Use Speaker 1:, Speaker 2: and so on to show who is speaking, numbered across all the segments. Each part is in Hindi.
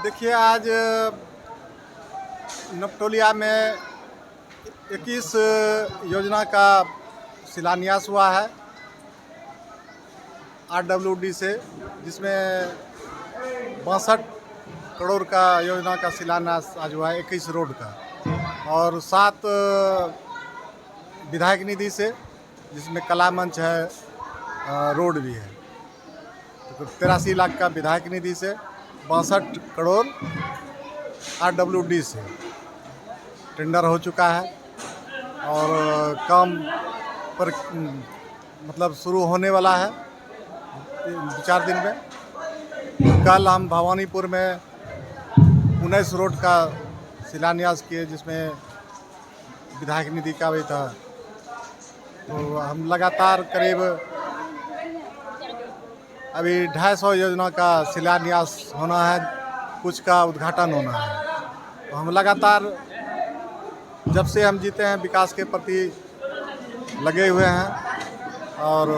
Speaker 1: देखिए, आज नपतोलिया में 21 योजना का शिलान्यास हुआ है आरडब्ल्यूडी से, जिसमें 62 करोड़ का योजना का शिलान्यास आज हुआ है 21 रोड का, और 7 विधायक निधि से, जिसमें कला मंच है, रोड भी है। तो 83 लाख का विधायक निधि से, 62 करोड़ आरडब्ल्यूडी से टेंडर हो चुका है और काम पर मतलब शुरू होने वाला है 4 दिन में। कल हम भवानीपुर में 19 रोड का शिलान्यास किए, जिसमें विधायक निधि का भी था। तो हम लगातार करीब अभी 250 योजना का शिलान्यास होना है, कुछ का उद्घाटन होना है। तो हम लगातार जब से हम जीते हैं विकास के प्रति लगे हुए हैं और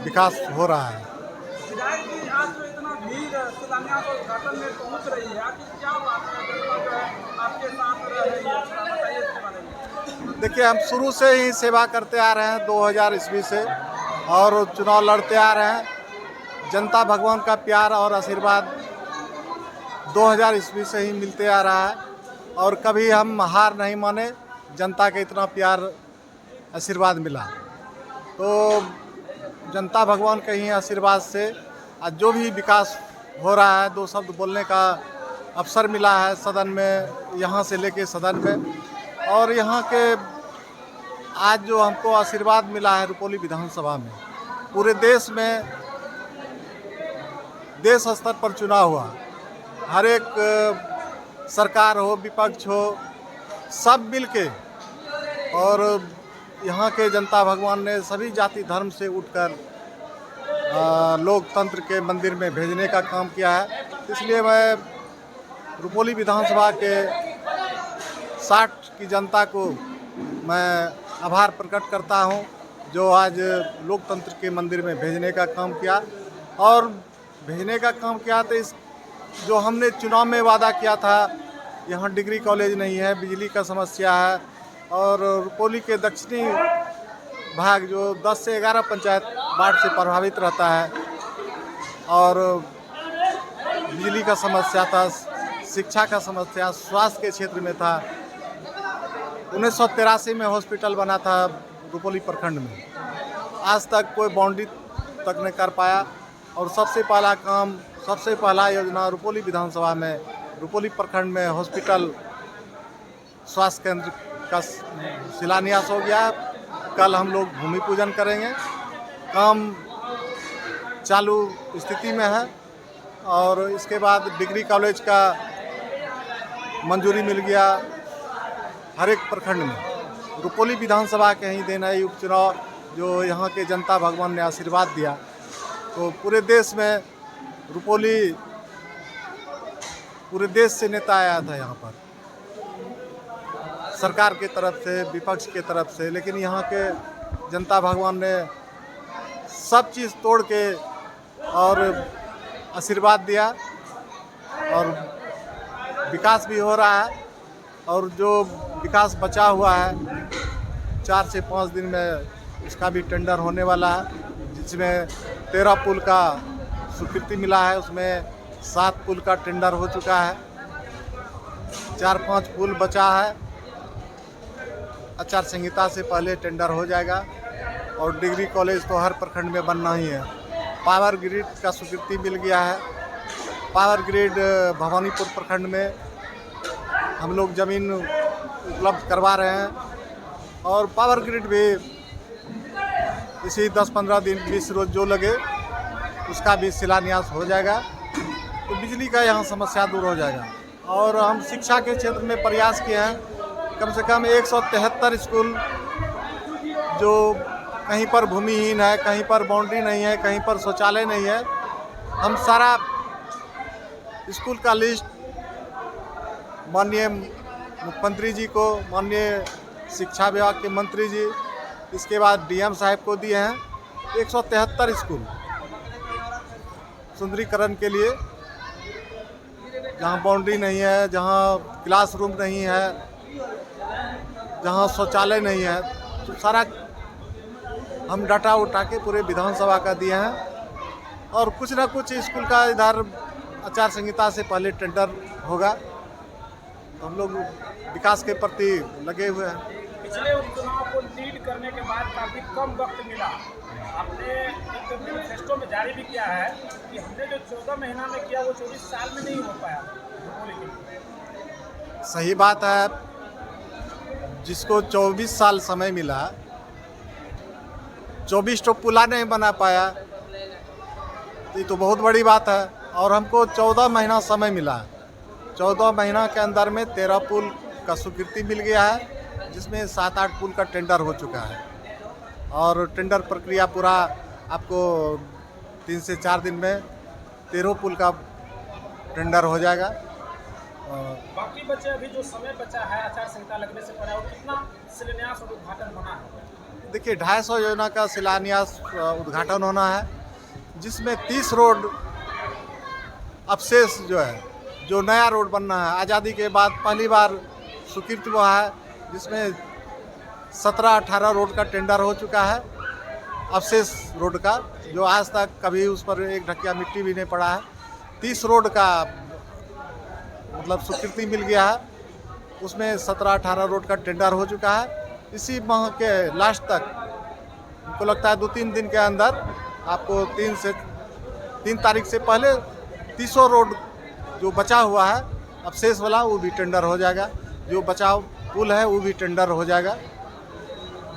Speaker 1: विकास हो रहा है। देखिए, हम शुरू से ही सेवा करते आ रहे हैं 2000 ईस्वी से, और चुनाव लड़ते आ रहे हैं। जनता भगवान का प्यार और आशीर्वाद 2000 ईस्वी से ही मिलते आ रहा है, और कभी हम हार नहीं माने। जनता के इतना प्यार आशीर्वाद मिला, तो जनता भगवान के ही आशीर्वाद से आज जो भी विकास हो रहा है, 2 शब्द बोलने का अवसर मिला है सदन में, यहाँ से लेके सदन में। और यहाँ के आज जो हमको आशीर्वाद मिला है रुपौली विधानसभा में, पूरे देश में देश स्तर पर चुनाव हुआ, हर एक सरकार हो, विपक्ष हो, सब मिलके, और यहाँ के जनता भगवान ने सभी जाति धर्म से उठकर लोकतंत्र के मंदिर में भेजने का काम किया है। इसलिए मैं रुपौली विधानसभा के 60 की जनता को मैं आभार प्रकट करता हूँ, जो आज लोकतंत्र के मंदिर में भेजने का काम किया। और भेजने का काम किया तो इस जो हमने चुनाव में वादा किया था, यहाँ डिग्री कॉलेज नहीं है, बिजली का समस्या है, और रुपौली के दक्षिणी भाग जो 10 से 11 पंचायत बाढ़ से प्रभावित रहता है, और बिजली का समस्या था, शिक्षा का समस्या, स्वास्थ्य के क्षेत्र में था। 1983 में हॉस्पिटल बना था रुपौली प्रखंड में, आज तक कोई बाउंड्री तक नहीं कर पाया। और सबसे पहला योजना रुपौली विधानसभा में, रुपौली प्रखंड में हॉस्पिटल, स्वास्थ्य केंद्र का शिलान्यास हो गया। कल हम लोग भूमि पूजन करेंगे, काम चालू स्थिति में है। और इसके बाद डिग्री कॉलेज का मंजूरी मिल गया हर एक प्रखंड में। रुपौली विधानसभा के ही देना है उपचुनाव, जो यहाँ के जनता भगवान ने आशीर्वाद दिया। तो पूरे देश में रुपौली, पूरे देश से नेता आया था यहाँ पर, सरकार के तरफ से, विपक्ष के तरफ से, लेकिन यहाँ के जनता भगवान ने सब चीज़ तोड़ के और आशीर्वाद दिया, और विकास भी हो रहा है। और जो विकास बचा हुआ है 4 से 5 दिन में उसका भी टेंडर होने वाला है, जिसमें 13 पुल का स्वीकृति मिला है, उसमें 7 पुल का टेंडर हो चुका है, 4-5 पुल बचा है। आचार संहिता से पहले टेंडर हो जाएगा। और डिग्री कॉलेज तो हर प्रखंड में बनना ही है। पावर ग्रिड का स्वीकृति मिल गया है। पावर ग्रिड भवानीपुर प्रखंड में हम लोग ज़मीन उपलब्ध करवा रहे हैं, और पावर ग्रिड भी इसी 10-15 दिन 20 रोज जो लगे उसका भी शिलान्यास हो जाएगा। तो बिजली का यहाँ समस्या दूर हो जाएगा। और हम शिक्षा के क्षेत्र में प्रयास किए हैं, कम से कम 173 स्कूल जो कहीं पर भूमिहीन है, कहीं पर बाउंड्री नहीं है, कहीं पर शौचालय नहीं है, हम सारा स्कूल का लिस्ट माननीय मुख्यमंत्री जी को, माननीय शिक्षा विभाग के मंत्री जी, इसके बाद डीएम साहब को दिए हैं। 173 स्कूल सुंदरीकरण के लिए जहाँ बाउंड्री नहीं है, जहाँ क्लासरूम नहीं है, जहाँ शौचालय नहीं है, तो सारा हम डाटा उठा के पूरे विधानसभा का दिए हैं। और कुछ ना कुछ स्कूल का इधर आचार संहिता से पहले टेंडर होगा, तो हम लोग विकास के प्रति लगे हुए हैं।
Speaker 2: पिछले उपचुनाव को लीड करने के बाद काफ़ी कम वक्त मिला। आपने एक मैनिफेस्टो में जारी भी किया है कि हमने जो 14 महीना में किया वो 24 साल में नहीं हो पाया।
Speaker 1: सही बात है, जिसको 24 साल समय मिला, 24 तो पुला नहीं बना पाया, तो ये तो बहुत बड़ी बात है। और हमको 14 महीना समय मिला, 14 महीना के अंदर में 13 पुल का स्वीकृति मिल गया है, जिसमें 7-8 पुल का टेंडर हो चुका है। और टेंडर प्रक्रिया पूरा आपको 3 से 4 दिन में 13 पुल का टेंडर हो जाएगा।
Speaker 2: बाकी बचे अभी जो समय बचा है आचार संहिता लगने से पहले, और कितना शिलान्यास और उद्घाटन होना है?
Speaker 1: देखिए, 250 योजना का शिलान्यास उद्घाटन होना है, जिसमें 30 रोड अवशेष जो है, जो नया रोड बनना है, आज़ादी के बाद पहली बार स्वीकृत हुआ है, जिसमें 17-18 रोड का टेंडर हो चुका है अवशेष रोड का, जो आज तक कभी उस पर एक ढकिया मिट्टी भी नहीं पड़ा है। 30 रोड का मतलब स्वीकृति मिल गया है, उसमें 17-18 रोड का टेंडर हो चुका है। इसी माह के लास्ट तक, हमको लगता है 2-3 दिन के अंदर आपको 3 तारीख से पहले 300 रोड जो बचा हुआ है अवशेष वाला, वो भी टेंडर हो जाएगा। जो बचाव पुल है वो भी टेंडर हो जाएगा।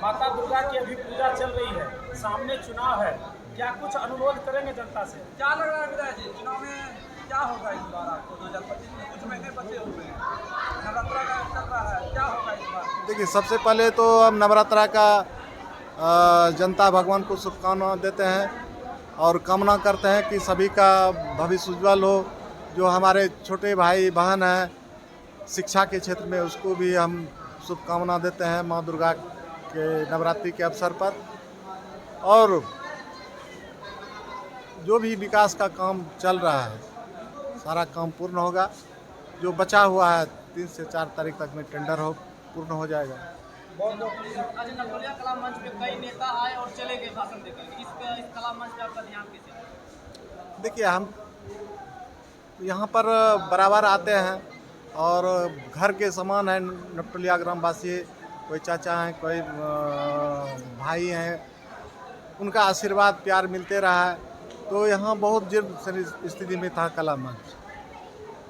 Speaker 2: माता दुर्गा की अभी पूजा चल रही है, सामने चुनाव है, क्या कुछ अनुरोध करेंगे जनता से?
Speaker 3: क्या लग रहा है विधायक जी, चुनाव में क्या होगा इस बार आपको? 2025 में कुछ महीने बचे हुए हैं, नवरात्रा का चल रहा है, क्या होगा इस बार?
Speaker 1: देखिए, सबसे पहले तो हम नवरात्रा का जनता भगवान को शुभकामनाएं देते हैं और कामना करते हैं कि सभी का भविष्य उज्जवल हो। जो हमारे छोटे भाई बहन हैं शिक्षा के क्षेत्र में, उसको भी हम शुभकामना देते हैं माँ दुर्गा के नवरात्रि के अवसर पर। और जो भी विकास का काम चल रहा है, सारा काम पूर्ण होगा। जो बचा हुआ है 3 से 4 तारीख तक में टेंडर पूर्ण हो जाएगा।
Speaker 3: आज नटोलिया कला मंच पे कई नेता आए और चले गए भाषण देकर, इस कला मंच पे आपका ध्यान कैसे?
Speaker 1: देखिए, हम यहाँ पर बराबर आते हैं और घर के समान है नटोलिया ग्रामवासी। कोई चाचा हैं, कोई भाई हैं, उनका आशीर्वाद प्यार मिलते रहा है। तो यहाँ बहुत जीर्ण स्थिति में था कला मंच,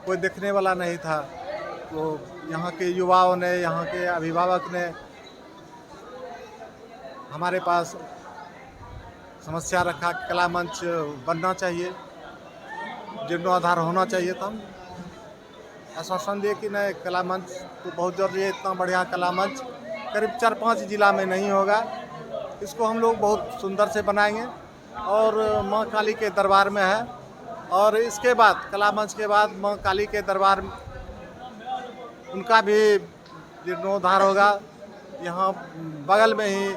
Speaker 1: कोई देखने वाला नहीं था। तो यहाँ के युवाओं ने, यहाँ के अभिभावक ने हमारे पास समस्या रखा कि कला मंच बनना चाहिए, जीर्णोद्धार होना चाहिए। तो हम आश्वासन दिए कि नहीं, कला मंच तो बहुत जरूरी है। इतना बढ़िया कला मंच करीब 4-5 जिला में नहीं होगा। इसको हम लोग बहुत सुंदर से बनाएंगे और माँ काली के दरबार में है। और इसके बाद कला मंच के बाद माँ काली के दरबार उनका भी जीर्णोद्धार होगा। यहाँ बगल में ही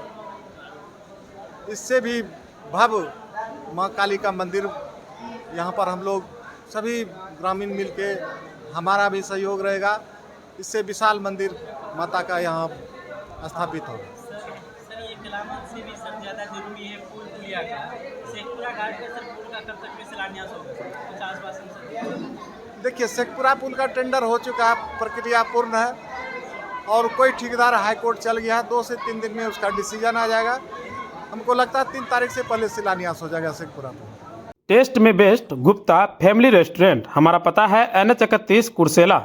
Speaker 1: इससे भी भव्य माँ काली का मंदिर, यहाँ पर हम लोग सभी ग्रामीण मिलके, हमारा भी सहयोग रहेगा, इससे विशाल मंदिर माता का यहाँ स्थापित होगा।
Speaker 3: सर, ये कला मंच से भी सर ज़्यादा जरूरी है पुल पुलिया का, शेखपुरा घाट का सर पुल का कब तक शिलान्यास होगा? कुछ आश्वासन सर?
Speaker 1: देखिए, शेखपुरा पुल का टेंडर हो चुका है, प्रक्रिया पूर्ण है और कोई ठेकेदार हाईकोर्ट चल गया है। 2 से 3 दिन में उसका डिसीजन आ जाएगा। हमको लगता है 3 तारीख से पहले शिलान्यास हो जाएगा शेखपुरा पुल।
Speaker 4: टेस्ट में बेस्ट गुप्ता फैमिली रेस्टोरेंट। हमारा पता है NH 31 कुर्सेला।